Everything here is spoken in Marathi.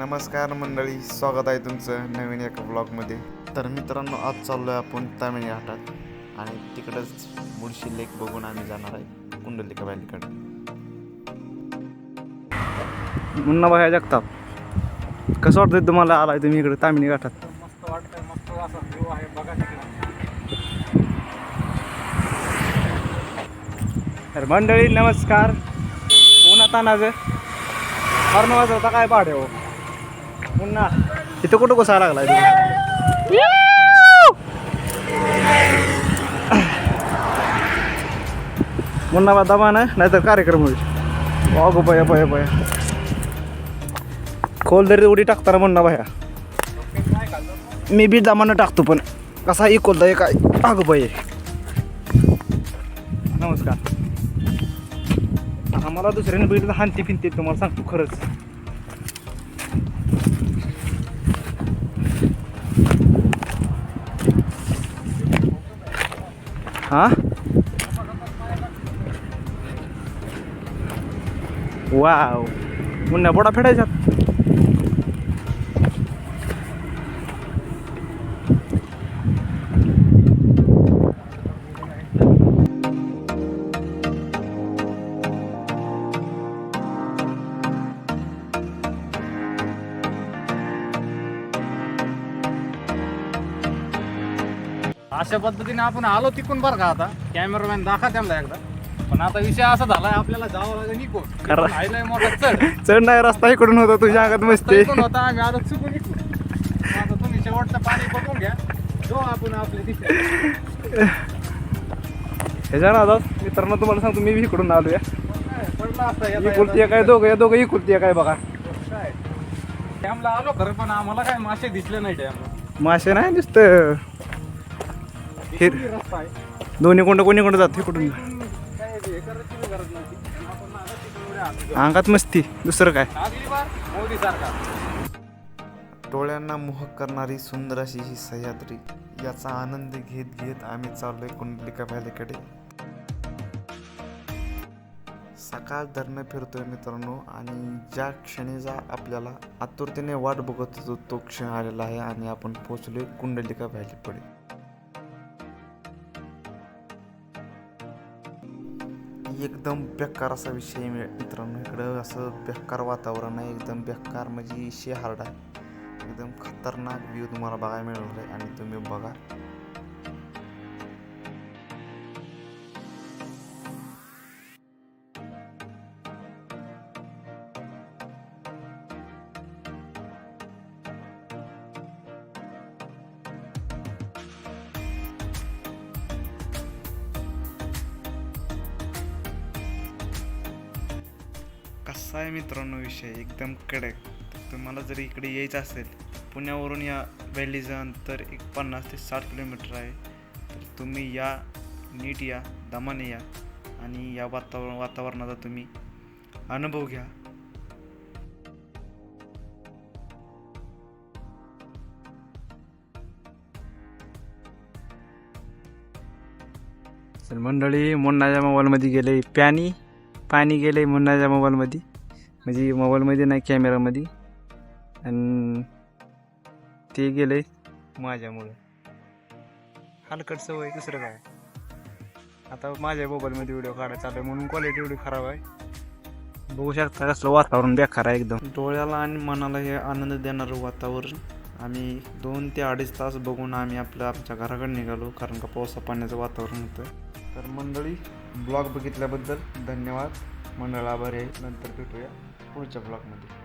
नमस्कार मंडळी, स्वागत आहे तुमचं नवीन एका ब्लॉगमध्ये. तर मित्रांनो, आज चाललो आहे आपण तामिनी घाटात आणि तिकडंच मुळशी लेक बघून आम्ही जाणार आहे कुंडलिका व्हॅलीकडे. मुन्ना भाई जगताप, कसं वाटतंय तुम्हाला आलाय तुम्ही इकडे तामिनी घाटात? मस्त वाटतंय, मस्त असा व्ह्यू आहे बघा तिकडे. तर मंडळी नमस्कार. उन्हात तानाचं हरण वाजवता काय पाडे हो मुन्ना, इथं कुठं कसा लागलाय मुन्ना बा दमा ना, नाहीतर कार्यक्रम होईल. अगो पया पया पया खोल तरी उडी टाकताना मुन्ना बाया. मी बी दमानं टाकतो, पण कसा इकोलता काय अगो पये. नमस्कार. आम्हाला दुसऱ्याने बघितलं हानती फिनते, तुम्हाला सांगतो खरंच. हा वाव, मुन्ना बोडा फेडायचा. अशा पद्धतीने आपण आलो तिकून बरं का. आता कॅमेरामॅन दाखवा त्यांना एकदा. पण आता विषय असा झालाय, आपल्याला जावं लागेल इकडून. खरं. राहिलाय मोठा चढ चढ नाही, रस्ता इकडून होता, तुझ्या अंगात मस्ती होता. आम्ही आता चुकून इकडून. आता तुम्ही शेवटचं पाणी बघून घ्या, जो आपण आपल्या दिसत ह्याच्या ना मित्रांनो, तुम्हाला सांगतो मी इकडून आलो. या पडला असता इकुलती काय दोघं, या दोघं इकुलती काय बघा. काय डॅमला आलो खरं, पण आम्हाला काय मासे दिसले नाही डॅमला. मासे नाही नुसतं रस्ता आहे, दोन्ही कोणी कोण जात इकडून. काय हे करायची गरज नव्हती. आपण आलो तिकडून आलो. अंगात मस्ती, दुसरं काय. लागली बार मोदी सारखा. डोळ्यांना मोहक करणारी सुंदर अशी ही सह्याद्री, याचा आनंद घेत घेत आम्ही चाललोय कुंडलिका व्हॅलीकडे. सकाळ धरणं फिरतोय मित्रांनो, आणि ज्या क्षणीचा आपल्याला आतुरतेने वाट बघत होतो तो क्षण आलेला आहे आणि आपण पोहोचलोय कुंडलिका व्हॅलीकडे. एकदम बेकार असा विषय मित्रांनो, इकडं असं बेकार वातावरण आहे, एकदम बेकार म्हणजे शेहार्ड आहे. एकदम खतरनाक व्ह्यू तुम्हाला बघायला मिळणार आहे आणि तुम्ही बघा. कसा आहे मित्रांनो विषय, एकदम कडक. तुम्हाला जर इकडे यायचं असेल, पुण्यावरून या व्हॅलीचं अंतर एक 50 ते 60 किलोमीटर आहे. तर तुम्ही या, नीट या, दमाने या आणि या वातावरणाचा तुम्ही अनुभव घ्या. तर मंडळी, मुन्नाच्या मोबाईलमध्ये गेले पाणी गेले मुन्नाच्या मोबाईलमध्ये, म्हणजे मोबाईलमध्ये नाही कॅमेरामध्ये, आणि ते गेले माझ्यामुळं. हलकट सवय, दुसरं काय. आता माझ्या मोबाईलमध्ये व्हिडिओ काढायचा चालू आहे म्हणून क्वालिटी एवढी खराब आहे. बघू शकता कसलं वातावरण बेकार आहे एकदम. डोळ्याला आणि मनाला हे आनंद देणारं वातावरण. आम्ही 2 ते 2.5 तास बघून आम्ही आमच्या घराकडे निघालो, कारण का पावसा पाण्याचं वातावरण होतं. तर मंडळी, ब्लॉग बघितल्याबद्दल धन्यवाद. मंडळ आभारी आहे. नंतर भेटूया पुढच्या ब्लॉगमध्ये.